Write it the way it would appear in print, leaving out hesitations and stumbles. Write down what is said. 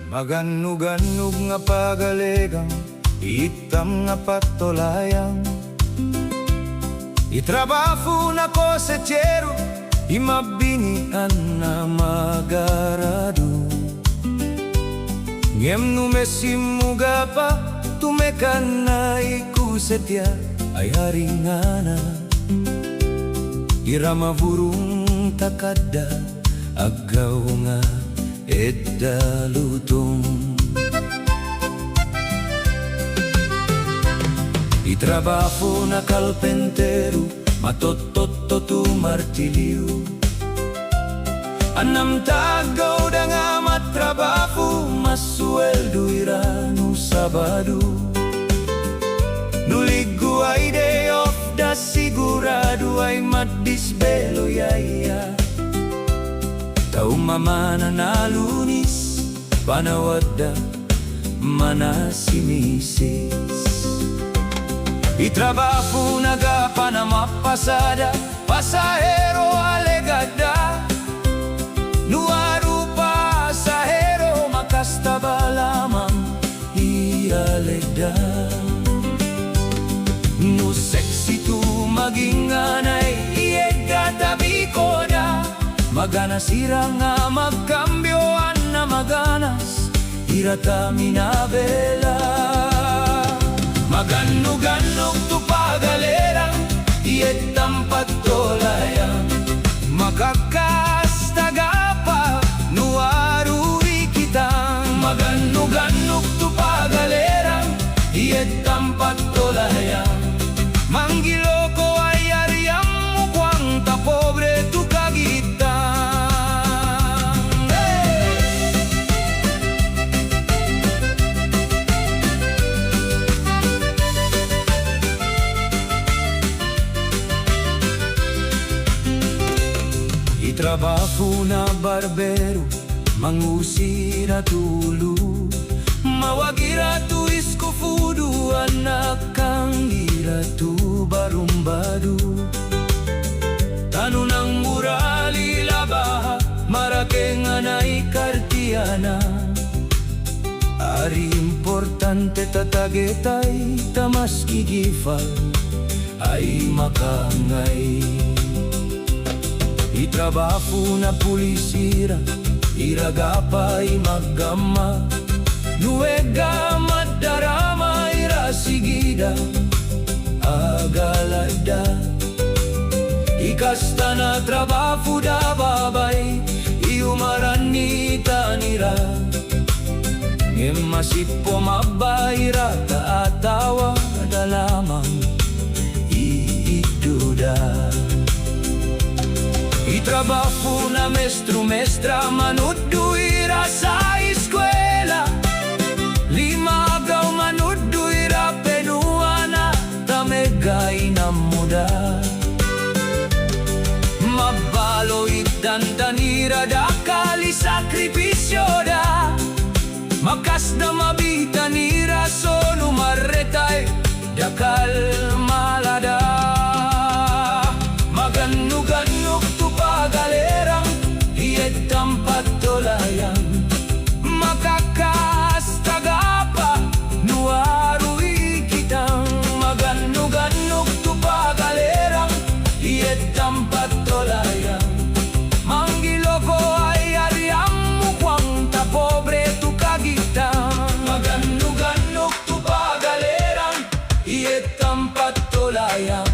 Maganog-anog nga pagalegang, itam nga patolayang. Itrabaho na ko sa tiyero, imabinian na magarado. Ngem numesimuga pa, tumekan na ikusetya, ay haringana. Iramavurung takada, agaw nga edda lutong. Itrabaho na kalpentero, matotot tu martilyo. Anam tagaw da nga matrabaho, masueldo irano Sabado. Nuligo ay day off da sigurado ay madisbelo yaya. Taumamana na Lunis, panawadda manasimisis. Itrabaho naga panamapasada, pasahero alegada. Nuaru pasahero makastaba lamang ialegda. Nu seksi tu maging anay iega tabi ko da. Magana sirang nga magkambyoan na maganas, irata minabela. Maganog-ganog tu pagalerang, ietang pagtolayang. Makakastagapa pa, nuaruri kitang. Maganog-ganog tu pagalerang, ietang pagtolayang. Manggilo ko ay ariang mukwang ta pobre tu kagitang. Trabaho na barbero, mangusira tulo. Mawagira tu iskofudu, anak kang ira tu barumbado. Tanunang murali labaha, marakeng anay kartiana. Ari importante tatagetay, tamas kigifal, ay makangay. Itrabaho na pulisira, iragapa imagama. Nuega madarama irasigida, agalada. Ikasta na trabaho da babay, iumaranita nira. Ngem masipo mabayra taatawa da lamang iiduda. Itrabaho na mestro-mestra, manuduira sa eskwela. Limagaw manuduira, penuana, tamegay na muda. Mabaloy dandanira, dakali sakripisyo da. Makas na mabitanira, solo maretay, dakal malada. Maganog-ganog tu pagalerang, ietang patolayang. Makakastagapa, nuarui kitang. Maganog-ganog tu pagalerang, ietang patolayang. Manggiloko ay ariang mukwang ta pobre tu kagitang. Maganog-ganog tu pagalerang, ietang patolayang.